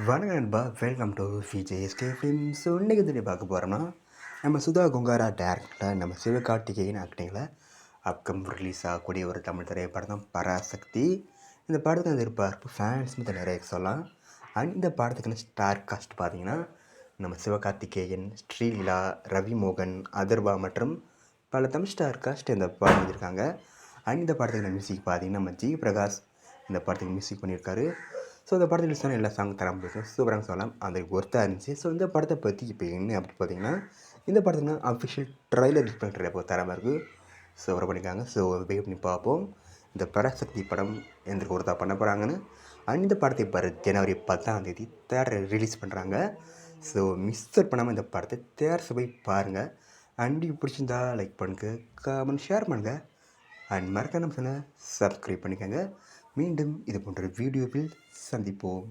வணக்கம் நண்பா, welcome to VJSK film. So இன்றைக்கி வந்து பார்க்க போகிறோம்னா நம்ம சுதா கொங்காரா டேரக்டரில் நம்ம சிவகார்த்திகேயன் ஆக்டிங்கில் அப்கம் ரிலீஸ் ஆகக்கூடிய ஒரு தமிழ் திரைப்படம் தான் பராசக்தி. இந்த படத்தை எதிர்பார்ப்பு ஃபேன்ஸ் மட்டும் நிறைய சொல்லலாம். அண்ட் இந்த படத்துக்கான ஸ்டார் காஸ்ட் பார்த்தீங்கன்னா நம்ம சிவகார்த்திகேயன், ஸ்ரீலீலா, ரவிமோகன், அதர்வா மற்றும் பல தமிழ் ஸ்டார் காஸ்ட் இந்த படம் பண்ணியிருக்காங்க. அண்ட் இந்த படத்துக்கான மியூசிக் பார்த்தீங்கன்னா நம்ம ஜி பிரகாஷ் இந்த படத்துக்கு மியூசிக் பண்ணியிருக்காரு. ஸோ இந்த படத்தில் யூஸ் எல்லா சாங் தரம் போயிடும், சூப்பராக சொல்லலாம், அது ஒர்த்தாக இருந்துச்சு. ஸோ இந்த படத்தை பற்றி இப்போ என்ன அப்படி பார்த்தீங்கன்னா இந்த படத்துக்கு அஃபிஷியல் ட்ரைலர் ரிலீஸ் பண்ணுற இப்போ தரமாக இருக்குது. ஸோ வர பண்ணியிருக்காங்க. ஸோ வெயிட் பண்ணி பார்ப்போம் இந்த பராசக்தி படம் எந்த ஒருத்தா பண்ண போகிறாங்கன்னு. அண்ட் இந்த படத்தை இப்போ ஜனவரி 10 தேட்டர் ரிலீஸ் பண்ணுறாங்க. ஸோ மிஸ் பண்ணாமல் இந்த படத்தை தேட்டர் போய் பாருங்கள். அண்ட் பிடிச்சிருந்தா லைக் பண்ணுங்க, கமெண்ட் ஷேர் பண்ணுங்கள். அண்ட் மறக்காம நம்ம சேனலை சப்ஸ்கிரைப் பண்ணிக்கோங்க. மீண்டும் இது போன்ற வீடியோவில் சந்திப்போம்.